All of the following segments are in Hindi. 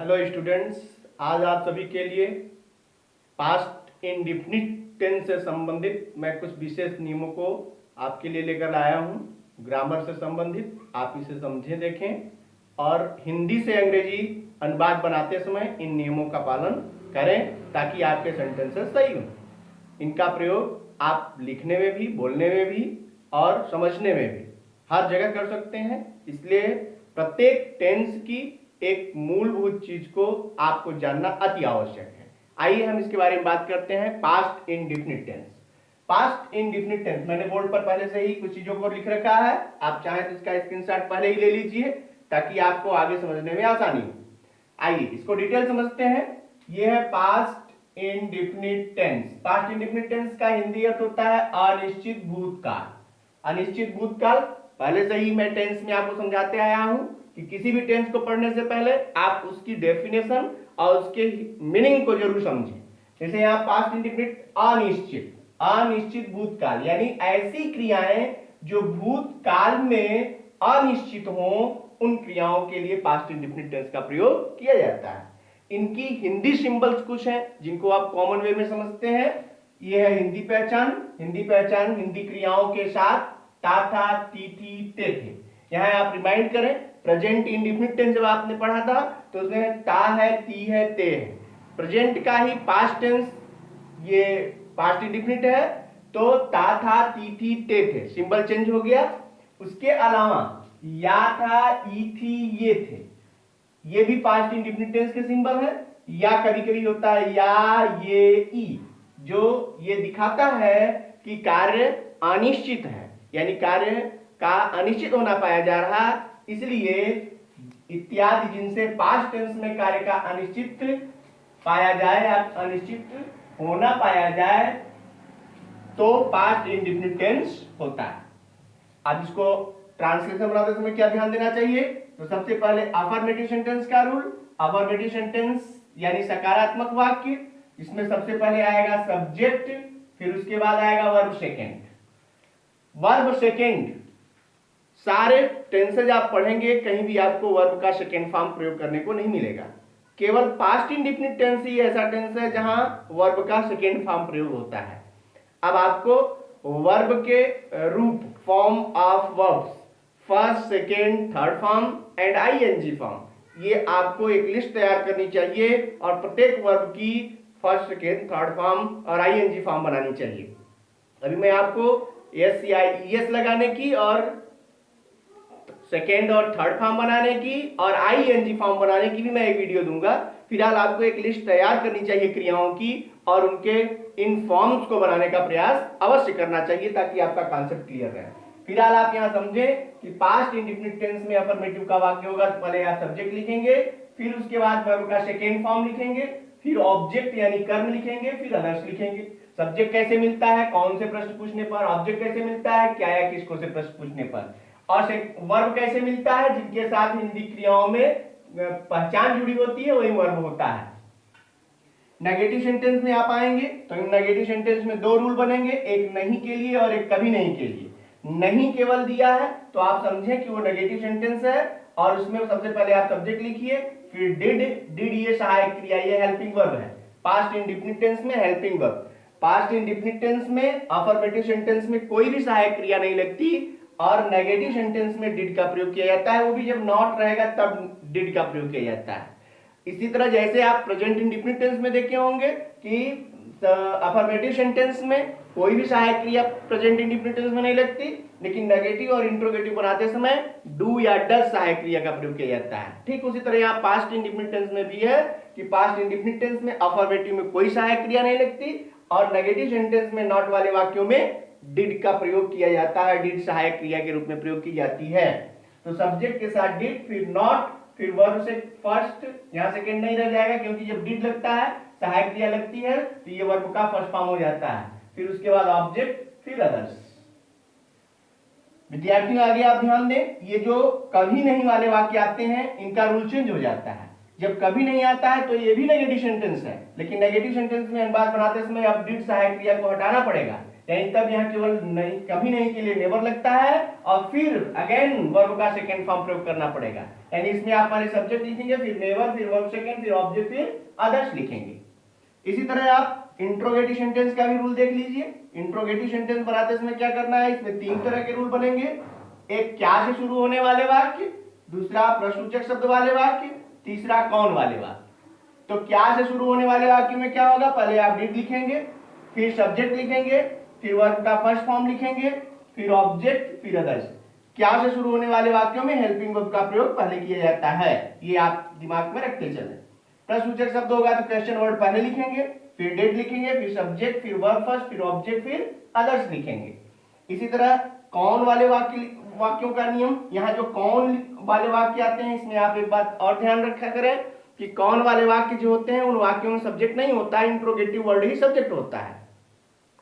हेलो स्टूडेंट्स, आज आप सभी के लिए पास्ट इंडेफिनिट टेंस से संबंधित मैं कुछ विशेष नियमों को आपके लिए लेकर आया हूं। ग्रामर से संबंधित आप इसे समझें, देखें और हिंदी से अंग्रेजी अनुवाद बनाते समय इन नियमों का पालन करें ताकि आपके सेंटेंसेस सही हों। इनका प्रयोग आप लिखने में भी, बोलने में भी और समझने में भी हर जगह कर सकते हैं। इसलिए प्रत्येक टेंस की एक मूलभूत चीज को आपको जानना अति आवश्यक है। आइए हम इसके बारे में बात करते हैं। Past indefinite tense. Past indefinite tense मैंने बोर्ड पर पहले से ही कुछ चीजों को लिख रखा है, आप चाहें तो इसका स्क्रीनशॉट पहले ही ले लीजिए ताकि आपको आगे समझने में आसानी हो। आइए इसको डिटेल समझते हैं। यह है past indefinite tense. Past indefinite tense का हिंदी अर्थ होता है अनिश्चित भूतकाल। अनिश्चित भूतकाल पहले से ही मैं टेंस में आपको समझाते आया हूं कि किसी भी टेंस को पढ़ने से पहले आप उसकी डेफिनेशन और उसके मीनिंग को जरूर समझें। जैसे यहाँ पास्ट इंडेफिनिट अनिश्चित, अनिश्चित भूतकाल यानी ऐसी क्रियाएं जो भूतकाल में अनिश्चित हों, उन क्रियाओं के लिए पास्ट इंडेफिनिट टेंस का प्रयोग किया जाता है। इनकी हिंदी सिंबल्स कुछ हैं जिनको आप कॉमन वे में समझते हैं। यह है हिंदी पहचान। हिंदी पहचान हिंदी क्रियाओं के साथ ता था, ती थी, ते थे। यहां आप रिमाइंड करें, प्रेजेंट इंडेफिनिट टेंस जब आपने पढ़ा था तो उसमें ता है, ती है, ते है। प्रेजेंट का ही पास्ट टेंस ये पास्ट इंडेफिनिट है, तो ता था, ती थी, ते थे, सिंबल चेंज हो गया। उसके अलावा या था, ई थी, ये थे, ये भी पास्ट इंडेफिनिट टेंस के सिंबल है। या कभी कभी होता है या, ये, ई, जो ये दिखाता है कि कार्य अनिश्चित है, यानी कार्य का अनिश्चित होना पाया जा रहा, इसलिए इत्यादि जिनसे पास्ट टेंस में कार्य का अनिश्चित पाया जाए या अनिश्चित होना पाया जाए तो पास्ट इंडेफिनिट टेंस होता है। अब इसको ट्रांसलेशन बनाते समय क्या ध्यान देना चाहिए? तो सबसे पहले अफर्मेटिव सेंटेंस का रूल। अफर्मेटिव सेंटेंस यानी सकारात्मक वाक्य, इसमें सबसे पहले आएगा सब्जेक्ट, फिर उसके बाद आएगा वर्ब सेकेंड। वर्ब सेकेंड सारे टेंसेज आप पढ़ेंगे, कहीं भी आपको वर्ब का सेकेंड फॉर्म प्रयोग करने को नहीं मिलेगा। केवल पास्ट इंडेफिनिट टेंस ही ऐसा टेंस है जहां वर्ब का सेकेंड फॉर्म प्रयोग होता है। अब आपको वर्ब के रूप, form of verbs, first, second, third form and ING form, ये आपको एक लिस्ट तैयार करनी चाहिए और प्रत्येक वर्ब की फर्स्ट, सेकेंड, थर्ड फॉर्म और आईएनजी फॉर्म बनानी चाहिए। अभी मैं आपको एस या ईएस लगाने की और सेकेंड और थर्ड फॉर्म बनाने की और आईएनजी फॉर्म बनाने की भी मैं एक वीडियो दूंगा। फिलहाल आपको एक लिस्ट तैयार करनी चाहिए क्रियाओं की और उनके इन फॉर्म्स को बनाने का प्रयास अवश्य करना चाहिए ताकि आपका कॉन्सेप्ट क्लियर रहे। फिलहाल आप यहां समझें कि पास्ट इंडेफिनिट टेंस में अफर्मेटिव का वाक्य होगा तो पहले आप सब्जेक्ट लिखेंगे, फिर उसके बाद वर्ब का सेकेंड फॉर्म लिखेंगे, फिर ऑब्जेक्ट यानी कर्म लिखेंगे, फिर अदर्स लिखेंगे। सब्जेक्ट कैसे मिलता है? कौन से प्रश्न पूछने पर। ऑब्जेक्ट कैसे मिलता है? क्या या किसको से प्रश्न पूछने पर। और वर्ब कैसे मिलता है? जिनके साथ हिंदी क्रियाओं में पहचान जुड़ी होती है वही वर्ब होता है। नेगेटिव सेंटेंस में आप आएंगे तो नेगेटिव सेंटेंस में दो रूल बनेंगे, एक नहीं के लिए और एक कभी नहीं के लिए। नहीं केवल दिया है तो आप समझें कि वो नेगेटिव सेंटेंस है और उसमें सबसे पहले आप सब्जेक्ट लिखिए, फिर डिड ये सहायक क्रिया, ये हेल्पिंग वर्ब है। पास्ट इंडेफिनिट टेंस में helping verb. Past indefinite tense में अफर्मेटिव सेंटेंस में कोई भी सहायक क्रिया नहीं लगती और नेगेटिव सेंटेंस में डिड का प्रयोग किया जाता है, वो भी जब नॉट रहेगा तब डिड का प्रयोग किया जाता है। इसी तरह जैसे आप प्रेजेंट इंडेफिनिट टेंस में देखे होंगे कि अफर्मेटिव सेंटेंस में कोई भी सहायक क्रिया प्रेजेंट इंडेफिनिट टेंस में नहीं लगती, लेकिन नेगेटिव और इंट्रोगेटिव बनाते समय डू या डज सहायक क्रिया का प्रयोग किया जाता है। ठीक उसी तरह यहाँ पास्ट इंडेफिनिट टेंस में भी है कि पास्ट इंडेफिनिट टेंस में अफर्मेटिव में कोई सहायक क्रिया नहीं लगती और नेगेटिव सेंटेंस में नॉट वाले वाक्यों में डिड का प्रयोग किया जाता है, डिड सहायक क्रिया के रूप में प्रयोग की जाती है। तो सब्जेक्ट के साथ डिड, फिर नॉट, फिर वर्ब से फर्स्ट, यहां सेकंड नहीं रह जाएगा क्योंकि जब डिड लगता है सहायक क्रिया लगती है तो ये वर्ब का फर्स्ट फॉर्म हो जाता है। फिर उसके बाद ऑब्जेक्ट, फिर अदर्स। विद्यार्थियों आगे आप ध्यान दें, ये जो कभी नहीं वाले वाक्य आते हैं इनका रूल चेंज हो जाता है। जब कभी नहीं आता है तो ये भी नेगेटिव सेंटेंस है, लेकिन नेगेटिव सेंटेंस में अनुवाद बनाते समय अब डिड सहायक क्रिया को हटाना पड़ेगा, कहीं तब यहाँ केवल नहीं, कभी नहीं के लिए नेवर लगता है और फिर अगेन वर्ब का सेकंड फॉर्म प्रयोग करना पड़ेगा। यानी इसमें आप पहले सब्जेक्ट लिखेंगे, फिर नेवर, फिर वर्ब सेकंड, फिर ऑब्जेक्ट, फिर अदर्स लिखेंगे। इसी तरह आप इंट्रोगेटिव सेंटेंस का भी रूल देख लीजिए। इंट्रोगेटिव सेंटेंस बनाते समय क्या करना है, इसमें 3 तरह के रूल बनेंगे। एक क्या से शुरू होने वाले वाक्य, दूसरा प्रश्नवाचक शब्द वाले वाक्य, तीसरा कौन वाले वाक्य। तो क्या से शुरू होने वाले वाक्य में क्या होगा, पहले आप डिड लिखेंगे, फिर सब्जेक्ट लिखेंगे, फिर वर्ब का फर्स्ट फॉर्म लिखेंगे, फिर ऑब्जेक्ट, फिर अदर्स। क्या से शुरू होने वाले वाक्यों में हेल्पिंग वर्ब का प्रयोग पहले किया जाता है, ये आप दिमाग में रखते चलें। प्रश्नवाचक शब्द होगा तो क्वेश्चन वर्ड पहले लिखेंगे, फिर डेट लिखेंगे, फिर सब्जेक्ट, फिर वर्ब फर्स्ट, फिर ऑब्जेक्ट, फिर अदर्स लिखेंगे। इसी तरह कौन वाले वाक्यों का नियम, यहाँ जो कौन वाले वाक्य आते हैं इसमें आप एक बात और ध्यान रखा करें कि कौन वाले वाक्य जो होते हैं उन वाक्यों में सब्जेक्ट नहीं होता है, इंट्रोगेटिव वर्ड ही सब्जेक्ट होता है।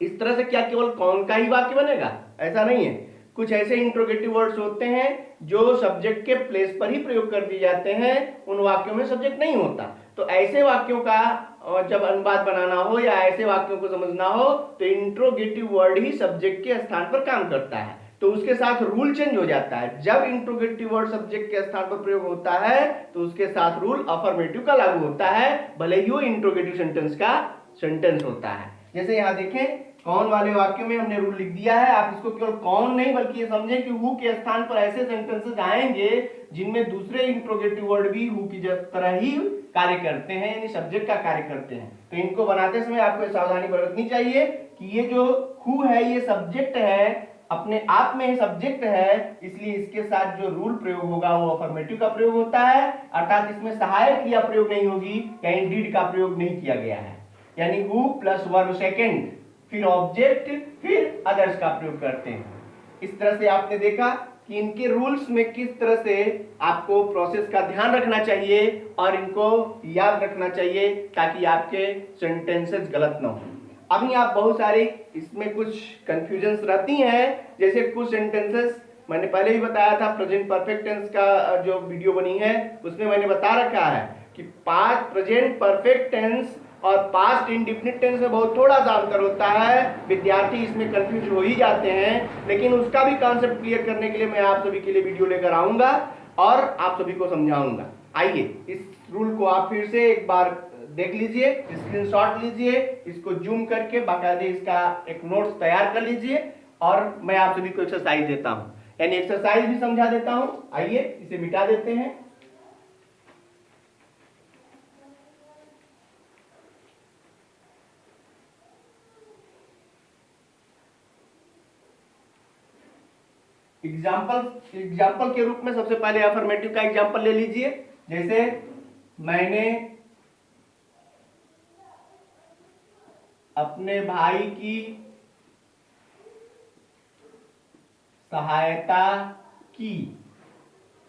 इस तरह से क्या केवल कौन का ही वाक्य बनेगा, ऐसा नहीं है। कुछ ऐसे इंट्रोगेटिव वर्ड्स होते हैं जो सब्जेक्ट के प्लेस पर ही प्रयोग कर दिए जाते हैं, उन वाक्यों में सब्जेक्ट नहीं होता। तो ऐसे वाक्यों का जब अनुवाद बनाना हो या ऐसे वाक्यों को समझना हो तो इंट्रोगेटिव वर्ड ही सब्जेक्ट के स्थान पर काम करता है। तो उसके साथ रूल चेंज हो जाता है। जब इंट्रोगेटिव वर्ड सब्जेक्ट के स्थान पर प्रयोग होता है तो उसके साथ रूल अफर्मेटिव का लागू होता है, भले ही वो इंट्रोगेटिव सेंटेंस का सेंटेंस होता है। जैसे यहाँ देखें, कौन वाले वाक्यों में हमने रूल लिख दिया है। आप इसको केवल कौन नहीं बल्कि ये समझें कि हु के स्थान पर ऐसे सेंटेंसेस आएंगे जिनमें दूसरे इंट्रोगेटिव वर्ड भी हु की तरह ही कार्य करते हैं, यानी सब्जेक्ट का कार्य करते हैं। तो इनको बनाते समय आपको सावधानी बरतनी चाहिए कि ये जो हु है ये सब्जेक्ट है, अपने आप में ही सब्जेक्ट है, इसलिए इसके साथ जो रूल प्रयोग होगा वो अफर्मेटिव का प्रयोग होता है, अर्थात इसमें सहायक क्रिया प्रयोग नहीं होगी, कहीं डिड का प्रयोग नहीं किया गया है। यानी हु प्लस वर्ब सेकंड, फिर ऑब्जेक्ट, फिर अदर्स का प्रयोग करते हैं। इस तरह से आपने देखा कि इनके रूल्स में किस तरह से आपको प्रोसेस का ध्यान रखना चाहिए और इनको याद रखना चाहिए ताकि आपके सेंटेंसेस गलत ना हो। अभी आप बहुत सारी इसमें कुछ कंफ्यूजन्स रहती हैं, जैसे कुछ सेंटेंसेस मैंने पहले ही बताया था, प्रेजेंट परफेक्ट टेंस का जो वीडियो बनी है उसमें मैंने बता रखा है कि पास्ट प्रेजेंट परफेक्ट टेंस और पास्ट इंडेफिनिट टेंस में बहुत थोड़ा सा अंतर होता है। विद्यार्थी इसमें कंफ्यूज हो ही जाते हैं, लेकिन उसका भी कॉन्सेप्ट क्लियर करने के लिए मैं आप सभी के लिए वीडियो लेकर आऊंगा और आप सभी को समझाऊंगा। आइए इस रूल को आप फिर से एक बार देख लीजिए, स्क्रीनशॉट लीजिए, इसको जूम करके बाकायदे इसका एक नोट्स तैयार कर लीजिए और मैं आप सभी को एक्सरसाइज देता हूं, यानी एक्सरसाइज भी समझा देता हूं। आइए इसे मिटा देते हैं। एग्जाम्पल के रूप में सबसे पहले अफर्मेटिव का एग्जाम्पल ले लीजिए। जैसे मैंने अपने भाई की सहायता की,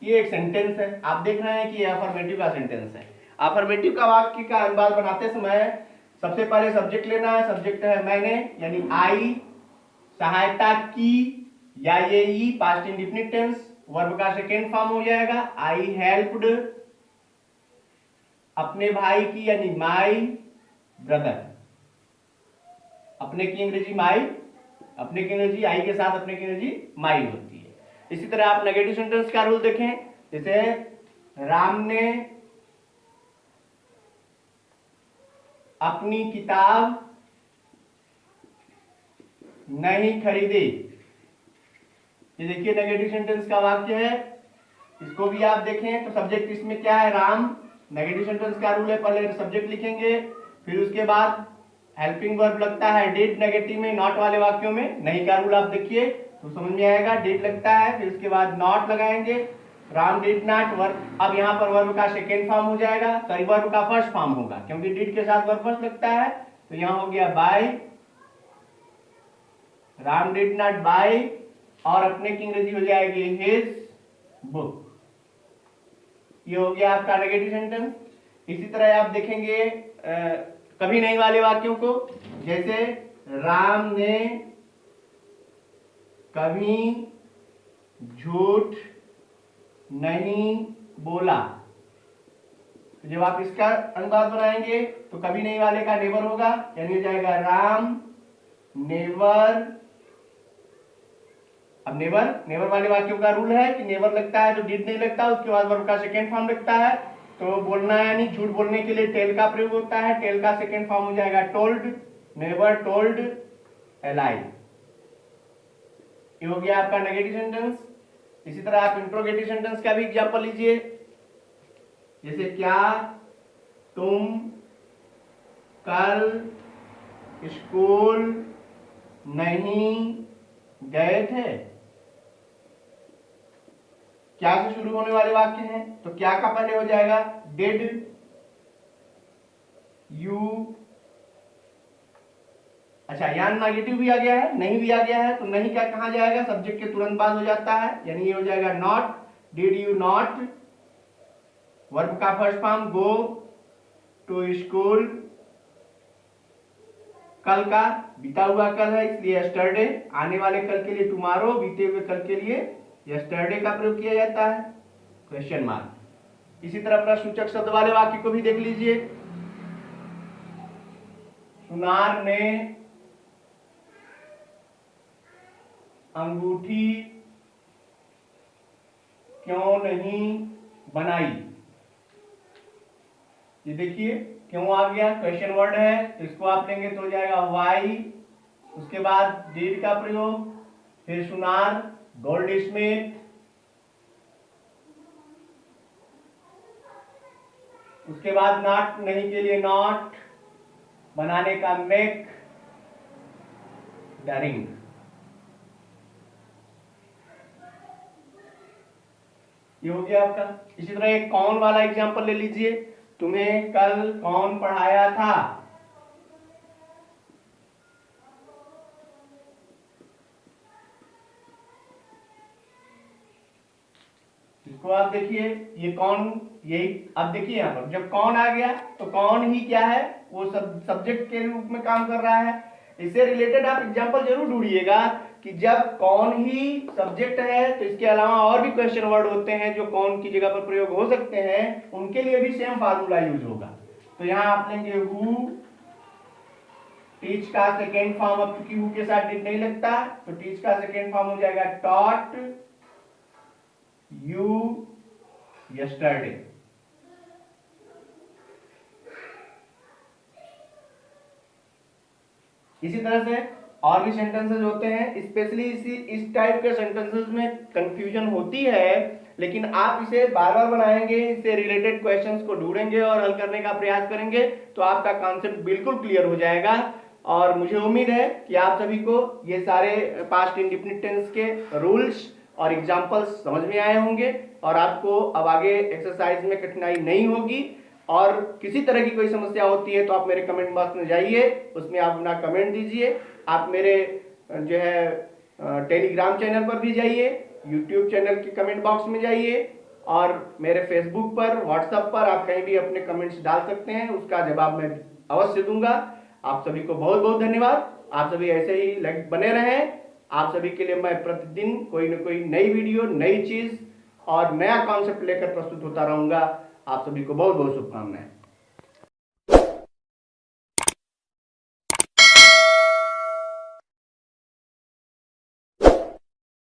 ये एक सेंटेंस है। आप देख रहे हैं कि ये अफर्मेटिव का सेंटेंस है। अफर्मेटिव का वाक्य का अनुवाद बनाते समय सबसे पहले सब्जेक्ट लेना है। सब्जेक्ट है मैंने, यानी आई, सहायता की या ये ई पास्ट इंडेफिनिट टेंस, वर्ब का सेकेंड फॉर्म हो जाएगा आई हेल्प्ड अपने भाई की, यानी माई ब्रदर। अपने की अंग्रेजी माई, अपने की अंग्रेजी आई के साथ अपने की अंग्रेजी माई होती है। इसी तरह आप नेगेटिव सेंटेंस का रूल देखें, जैसे राम ने अपनी किताब नहीं खरीदी। ये देखिए नेगेटिव सेंटेंस का वाक्य है, इसको भी आप देखें तो सब्जेक्ट इसमें क्या है, राम। नेगेटिव सेंटेंस का रूल है, पहले सब्जेक्ट लिखेंगे, फिर उसके बाद हेल्पिंग वर्ब लगता है डिड नेगेटिव में, नॉट वाले वाक्यों में। नहीं का रूल आप देखिए तो समझ में आएगा, डिड लगता है, फिर उसके बाद नॉट लगाएंगे, राम डिड नॉट वर्ब। अब यहाँ पर वर्ब का सेकेंड फॉर्म हो जाएगा, सॉरी वर्ब का फर्स्ट फॉर्म होगा क्योंकि डिड के साथ वर्ब फर्स्ट लगता है। तो यहाँ हो गया buy, Ram did not buy, और अपने की अंग्रेजी हो जाएगी हिज बुक। ये हो गया आपका नेगेटिव सेंटेंस। इसी तरह आप देखेंगे कभी नहीं वाले वाक्यों को, जैसे राम ने कभी झूठ नहीं बोला। तो जब आप इसका अनुवाद बनाएंगे तो कभी नहीं वाले का नेवर होगा, यानी हो जाएगा राम नेवर। अब नेवर वाले वाक्यों का रूल है कि नेवर लगता है तो डिड नहीं लगता, उसके बाद वर्ब का सेकेंड फॉर्म लगता है। तो बोलना यानी झूठ बोलने के लिए टेल का प्रयोग होता है, टेल का सेकेंड फॉर्म हो जाएगा टोल्ड। नेवर टोल्ड ए लाई। ये हो गया आपका नेगेटिव सेंटेंस। इसी तरह आप इंट्रोगेटिव सेंटेंस का भी एग्जांपल लीजिए, जैसे क्या तुम कल स्कूल नहीं गए थे। क्या से शुरू होने वाले वाक्य हैं, तो क्या का पहले हो जाएगा डिड यू। अच्छा, यहाँ नेगेटिव भी आ गया है, नहीं भी आ गया है, तो नहीं क्या कहां जाएगा, सब्जेक्ट के तुरंत बाद हो जाता है, यानी ये हो जाएगा not. Did you not, verb का first form go to school. कल का बीता हुआ कल है इसलिए यस्टरडे, आने वाले कल के लिए टुमारो, बीते हुए कल के लिए यस्टरडे का प्रयोग किया जाता है, क्वेश्चन मार्क। इसी तरह प्रश्नसूचक शब्द वाले वाक्य को भी देख लीजिए। सुनार ने अंगूठी क्यों नहीं बनाई। ये देखिए क्यों आ गया, क्वेश्चन वर्ड है, तो इसको आप लेंगे तो हो जाएगा वाई। उसके बाद डिड का प्रयोग, फिर सुनार, गोल्ड स्मिथ, उसके बाद नॉट, नहीं के लिए नॉट, बनाने का मेक, द रिंग। ये हो गया आपका। इसी तरह एक कौन वाला एग्जांपल ले लीजिए, तुम्हें कल कौन पढ़ाया था। इसको आप देखिए, ये कौन, यही अब देखिए यहां पर जब कौन आ गया तो कौन ही क्या है, वो सब्जेक्ट के रूप में काम कर रहा है। इससे रिलेटेड आप एग्जांपल जरूर ढूंढिएगा कि जब कौन ही सब्जेक्ट है तो इसके अलावा और भी क्वेश्चन वर्ड होते हैं जो कौन की जगह पर प्रयोग हो सकते हैं, उनके लिए भी सेम फार्मूला यूज होगा। तो यहां आप लेंगे हु, टीच का सेकेंड फॉर्म, अब क्योंकि हु के साथ डिड नहीं लगता तो टीच का सेकेंड फॉर्म हो जाएगा टॉट यू यस्टरडे। इसी तरह से और भी सेंटेंसेस होते हैं, स्पेशली इस टाइप के सेंटेंसेस में कंफ्यूजन होती है, लेकिन आप इसे बार बार बनाएंगे, इससे रिलेटेड क्वेश्चंस को ढूंढेंगे और हल करने का प्रयास करेंगे तो आपका कॉन्सेप्ट बिल्कुल क्लियर हो जाएगा। और मुझे उम्मीद है कि आप सभी को ये सारे पास्ट इंडेफिनिट टेंस के रूल्स और एग्जाम्पल्स समझ में आए होंगे और आपको अब आगे एक्सरसाइज में कठिनाई नहीं होगी। और किसी तरह की कोई समस्या होती है तो आप मेरे कमेंट बॉक्स में जाइए, उसमें आप अपना कमेंट दीजिए। आप मेरे जो है टेलीग्राम चैनल पर भी जाइए, यूट्यूब चैनल के कमेंट बॉक्स में जाइए और मेरे फेसबुक पर, व्हाट्सएप पर आप कहीं भी अपने कमेंट्स डाल सकते हैं, उसका जवाब मैं अवश्य दूंगा। आप सभी को बहुत बहुत धन्यवाद। आप सभी ऐसे ही बने रहें। आप सभी के लिए मैं प्रतिदिन कोई न कोई नई वीडियो, नई चीज और नया कॉन्सेप्ट लेकर प्रस्तुत होता रहूंगा। आप सभी को बहुत बहुत शुभकामनाएं।